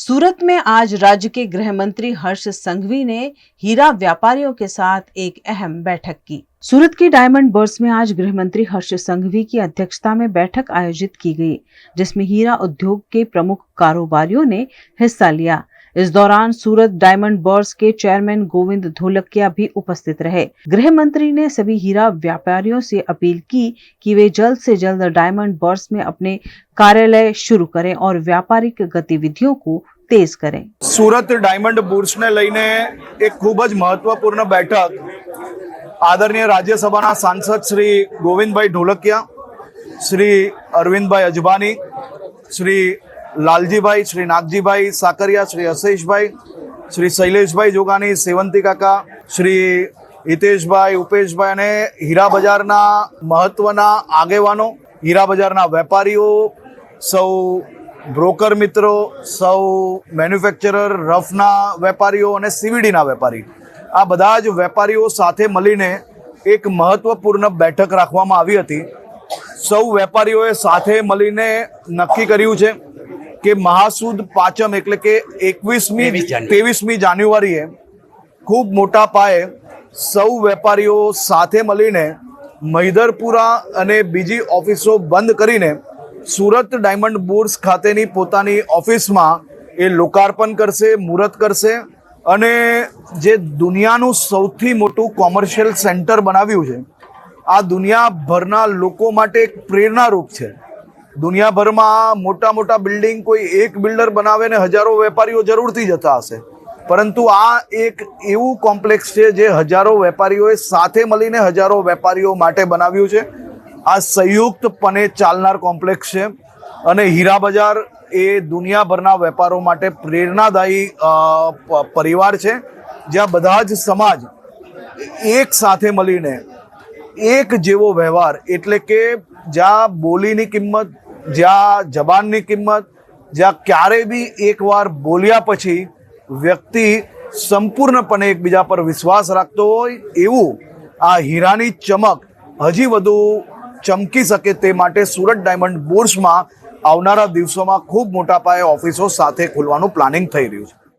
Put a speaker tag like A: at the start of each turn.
A: सूरत में आज राज्य के गृह मंत्री हर्ष संघवी ने हीरा व्यापारियों के साथ एक अहम बैठक की। सूरत की डायमंड बर्स में आज गृह मंत्री हर्ष संघवी की अध्यक्षता में बैठक आयोजित की गई, जिसमें हीरा उद्योग के प्रमुख कारोबारियों ने हिस्सा लिया। इस दौरान सूरत डायमंड बर्स के चेयरमैन गोविंद धोलकिया भी उपस्थित रहे। गृह मंत्री ने सभी हीरा व्यापारियों से अपील की कि वे जल्द से जल्द डायमंड बर्स में अपने कार्यालय शुरू करें और व्यापारिक गतिविधियों को तेज करें।
B: सूरत डायमंड बर्स ने लईने एक खूब ज महत्वपूर्ण बैठक आदरणीय राज्यसभा सांसद श्री गोविंदभाई ढोलकिया, श्री अरविंदभाई अजबानी, श्री लालजीभाई, श्री नागजीभाई साकरिया, श्री आशीषभाई, श्री शैलेषभाई जोगानी, सेवंती काका, श्री हितेशभाई, उपेशभाई ने हीरा बजारना महत्वना आगेवानो, हीरा बजारना वेपारीओ, सौ ब्रोकर मित्रों, सौ मैन्युफेक्चरर रफना वेपारीओ और सीवीडी ना वेपारी, आ बधा ज वेपारीओ साथे मळीने एक महत्वपूर्ण बैठक राखवामां आवी हती। सौ वेपारीओए साथे मळीने नक्की कर्युं छे कि महासुद पाचम एटले के 23મી जान्युआरीए खूब मोटा पाये सौ वेपारीओ साथे मळीने मैदरपुरा अने बीजी ऑफिसो बंद करीने सूरत डायमंड बर्स खातेनी पोतानी ऑफिसमां ए लोकार्पण करशे, मुहूर्त करशे अने जे दुनियानुं सौथी मोटुं कॉमर्शियल सेंटर बनाव्युं छे, आ दुनियाभરના લોકો માટે એક પ્રેરણારૂપ છે। दुनियाभરમાં मोटा मोटा बिल्डिंग कोई एक बिल्डर बनावे ने हजारों वेपारीओ जरूरथी जता हशे, परंतु आ एक एवं कॉम्प्लेक्स है जे हजारों वेपारीओए साथे मळीने हजारों वेपारीओ माटे बनाव्युं छे। आ संयुक्तपणे चालनार कॉम्प्लेक्स है अने हीरा बजार ए दुनियाभરના वेपारो माटे प्रेरणादायी परिवार है, ज्यां बधा ज समाज एक साथे मळीने एक जेवो व्यवहार एटले के ज्यां बोलीनी किंमत, ज्यां जबाननी किंमत, ज्यां क्यारे भी एक वार बोल्या पछी व्यक्ति संपूर्णपणे एकबीजा पर विश्वास राखतो होय एवुं आ हीरानी चमक हजी वधु चमकी शके ते माटे सूरत डायमंड बर्स में आवनारा दिवसों में खूब मोटा पाये ऑफिसों साथे खोलवानुं प्लानिंग थई रह्युं छे।